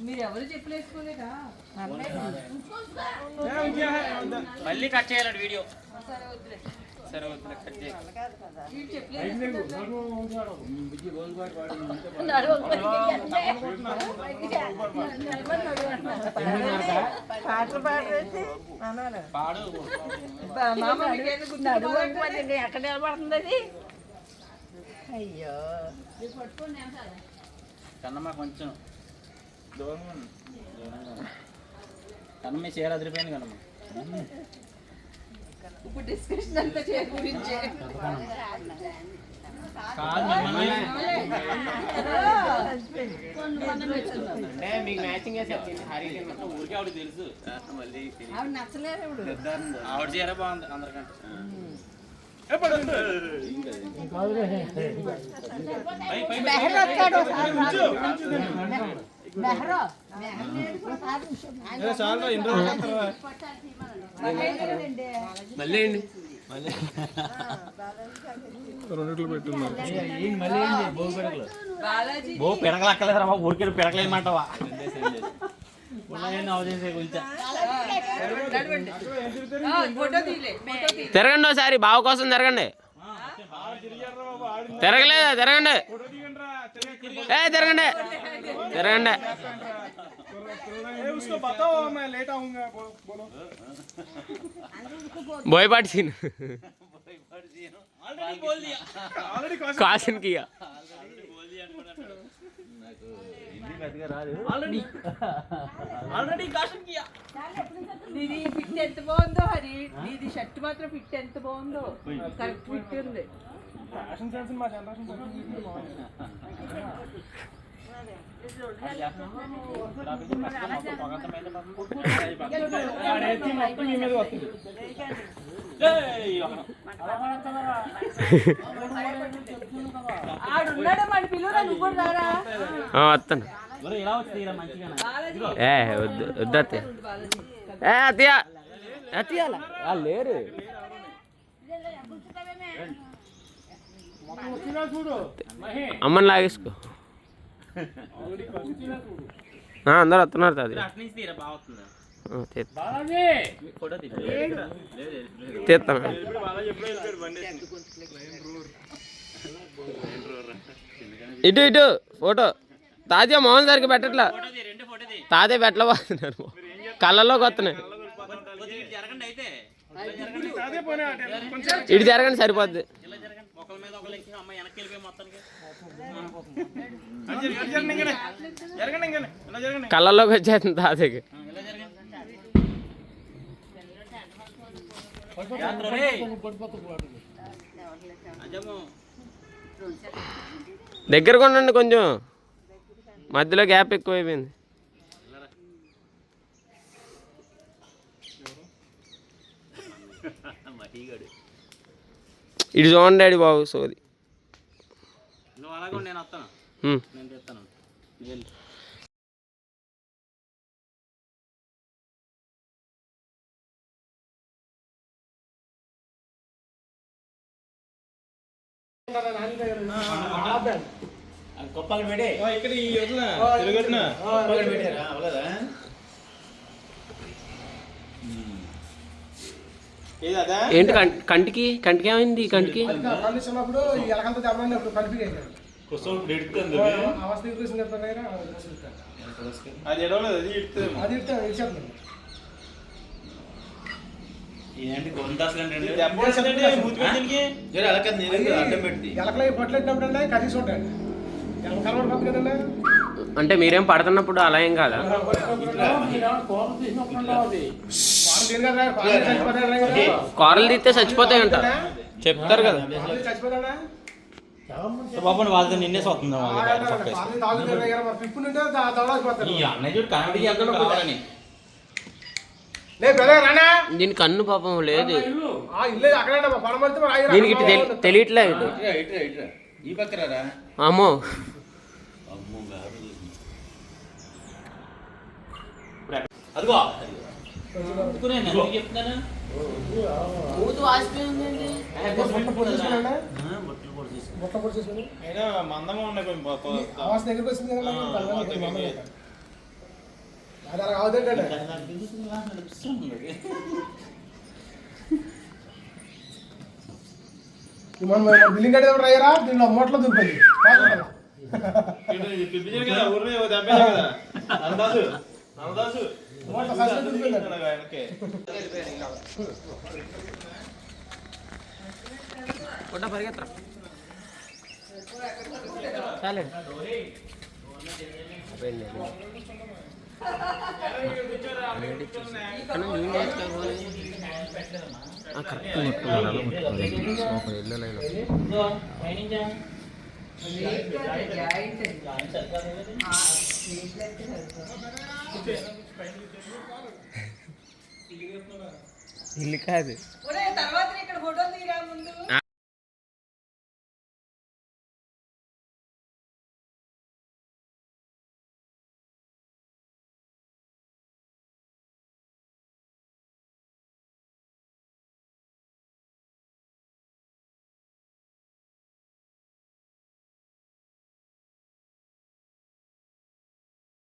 మీరు ఎవరు చెప్పులు వేసుకోలేదా? మళ్ళీ కట్ చేయాలండి వీడియో. సరే వద్దులే కట్ చేయాలి. ఎక్కడ నిలబడుతుంది అది? అయ్యో కన్నమ్మ కొంచెం కన్నమ్మ చీర అదిరిపోయింది కన్నమ్మ. ఇప్పుడు డిస్కషన్ అంతా చీర గురించే. అంటే మీకు మ్యాచింగ్ ఊరికే ఆవిడ తెలుసు. మళ్ళీ ఆవిడ నచ్చలేదు. ఆవిడ చీర బాగుంది అందరికంటే. మళ్ళీ అండి బో పిడకలు అక్కలేదురా బాబు, ఊరికే పిడకలేమంటావా? తిరగండి ఒకసారి, బావ కోసం తిరగండి. తిరగలేదా? తిరగండి, తిరగండి తిరగండి. బోయపాటి సీన్ కాసిన్ కియా నీది ఫిట్ ఎంత బాగుందో హరి, నీది షర్ట్ మాత్రం ఫిట్ ఎంత బాగుందో. కరెక్ట్ ఫిట్ ఉంది. వస్తాను. వద్దు వద్దు అత్తయ్య, అత్తయ్య అత్తయ్య లేరు. అమ్మని లాగేసుకో. అందరు వస్తున్నారు. అది తీస్తాను. ఇటు ఇటు ఫోటో తాతయ్య మోహన్ సార్కి పెట్టట్లా. తాతయ్య పెట్టలేకపోతున్నారు, కళ్ళల్లోకి వస్తున్నాయి. ఇటు జరగండి సరిపోద్ది. కళ్ళల్లోకి వచ్చేస్తుంది తాతయ్యకి. దగ్గరకు ఉండండి, కొంచెం మధ్యలో గ్యాప్ ఎక్కువైపోయింది. ఇటు చూడండి డాడీ బాబు సోది. నేను వస్తాను, నేను చెప్తాను. ఏంటి కంటికి కంటికి ఏమైంది? కంటికి అంటే మీరేం పడుతున్నప్పుడు అలా ఏం కాదా? కూరలు తీస్తే చచ్చిపోతాయంట చెప్తారు కదా. బాబు వాళ్ళతో నిన్నే వస్తుంది అన్నయ్య చూడు కనబడి. దీని కన్ను పాపం లేదు, దీనికి తెలియట్లేదు. అమ్మో అదిగో మందంగా ఉన్నాయి. మనం బిల్లింగ్ కట్టేటప్పుడు అయ్యారా దీనిలో మోట్లో దూరిపోయింది పరిగెత్తరా చాలే కరెక్ట్ ఇల్లు కాదు తర్వాత ఇక్కడ ఫోటో తీరా ముందు